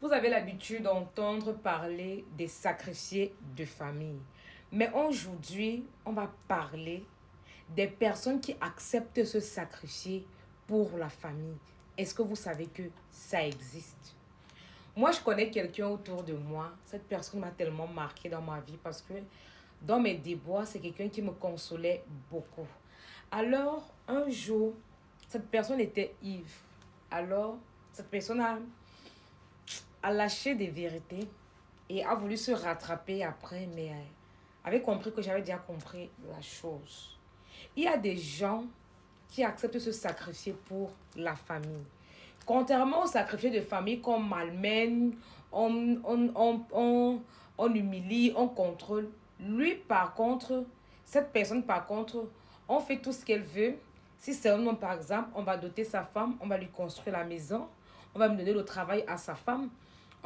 Vous avez l'habitude d'entendre parler des sacrifiés de famille. Mais aujourd'hui, on va parler des personnes qui acceptent de se sacrifier pour la famille. Est-ce que vous savez que ça existe? Moi, je connais quelqu'un autour de moi. Cette personne m'a tellement marqué dans ma vie parce que dans mes déboires, c'est quelqu'un qui me consolait beaucoup. Alors, un jour, cette personne était Yves. Alors, cette personne a lâché des vérités et a voulu se rattraper après, mais avait compris que j'avais déjà compris la chose. Il y a des gens qui acceptent de se sacrifier pour la famille. Contrairement aux sacrifiés de famille qu'on malmène, on humilie, on contrôle. Lui, par contre, cette personne, par contre, on fait tout ce qu'elle veut. Si c'est un homme, par exemple, on va doter sa femme, on va lui construire la maison, on va lui donner le travail à sa femme,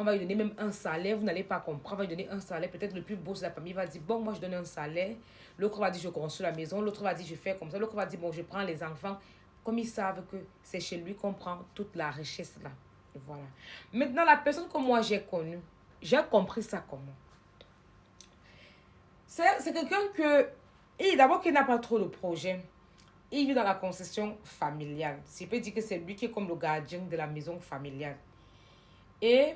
on va lui donner même un salaire, vous n'allez pas comprendre, on va lui donner un salaire, peut-être le plus beau de la famille va dire, bon, moi je donne un salaire, l'autre va dire, je construis la maison, l'autre va dire, je fais comme ça, l'autre va dire, bon, je prends les enfants, comme ils savent que c'est chez lui qu'on prend toute la richesse là. Et voilà. Maintenant, la personne que moi j'ai connue, j'ai compris ça comment. C'est quelqu'un que, d'abord qu'il n'a pas trop de projets. Il vit dans la concession familiale. Je peux dire que c'est lui qui est comme le gardien de la maison familiale. Et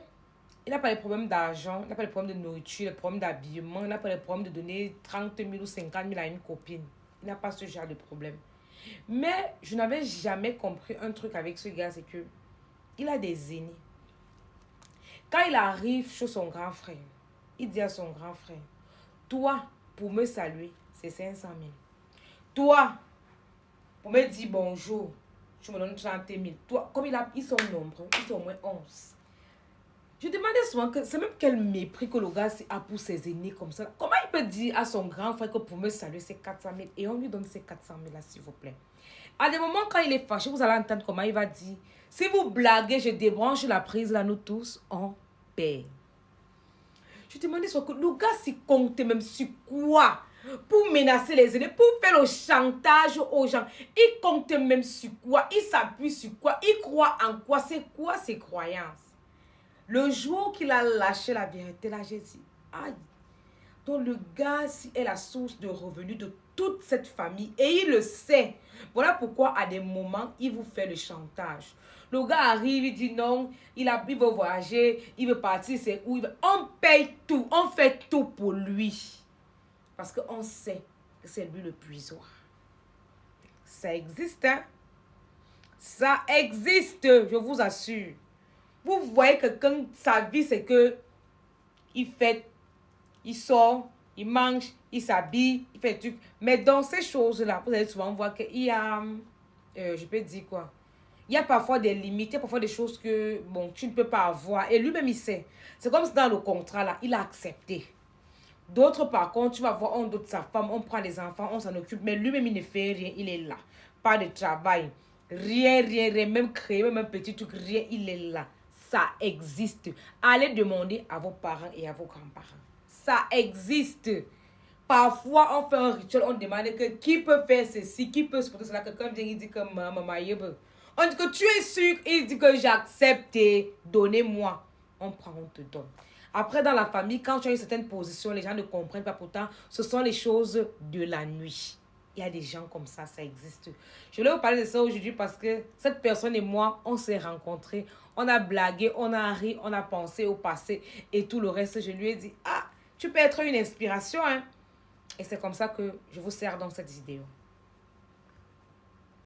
il n'a pas de problème d'argent, il n'a pas de problème de nourriture, de problème d'habillement, il n'a pas de problème de donner 30 000 ou 50 000 à une copine. Il n'a pas ce genre de problème. Mais je n'avais jamais compris un truc avec ce gars, c'est que il a des aînés. Quand il arrive chez son grand frère, il dit à son grand frère, toi, pour me saluer, c'est 500 000. Toi, pour me dire bonjour, tu me donnes 30 000. Toi, comme ils sont nombreux, ils sont au moins 11. Je demandais souvent que c'est même quel mépris que le gars a pour ses aînés comme ça. Comment il peut dire à son grand frère que pour me saluer, c'est 400 000 et on lui donne ces 400 000 là, s'il vous plaît. À des moments, quand il est fâché, vous allez entendre comment il va dire, si vous blaguez, je débranche la prise là, nous tous, on paie. Je demandais souvent que le gars s'y compte même sur quoi pour menacer les aînés, pour faire le chantage aux gens. Il compte même sur quoi, il s'appuie sur quoi, il croit en quoi, c'est quoi ses croyances. Le jour qu'il a lâché la vérité, là, j'ai dit, aïe. Donc le gars est la source de revenus de toute cette famille et il le sait. Voilà pourquoi à des moments, il vous fait le chantage. Le gars arrive, il dit non, il veut voyager, il veut partir, c'est où il veut. On paye tout, on fait tout pour lui. Parce qu'on sait que c'est lui le puisoir. Ça existe, hein? Ça existe, je vous assure. Vous voyez que quand sa vie, c'est que il fait, il sort, il mange, il s'habille, il fait tout. Mais dans ces choses-là, vous allez souvent voir qu'il y a, je peux dire quoi, il y a parfois des limites, il y a parfois des choses que, bon, tu ne peux pas avoir. Et lui-même, il sait. C'est comme si dans le contrat, là, il a accepté. D'autres, par contre, tu vas voir, on dote sa femme, on prend les enfants, on s'en occupe. Mais lui-même, il ne fait rien, il est là. Pas de travail. Rien, rien, rien. Même créer, même un petit truc, rien, il est là. Ça existe. Allez demander à vos parents et à vos grands-parents. Ça existe. Parfois, on fait un rituel, on demande que qui peut faire ceci, qui peut supporter cela. Quelqu'un vient, il dit que maman, on dit que tu es sûr, il dit que j'accepte, donnez-moi. On prend, on te donne. Après, dans la famille, quand tu as une certaine position, les gens ne comprennent pas. Pourtant, ce sont les choses de la nuit. Il y a des gens comme ça existe. Je voulais vous parler de ça aujourd'hui parce que cette personne et moi, on s'est rencontrés. On a blagué, on a ri, on a pensé au passé et tout le reste. Je lui ai dit, ah, tu peux être une inspiration, hein. Et c'est comme ça que je vous sers dans cette vidéo.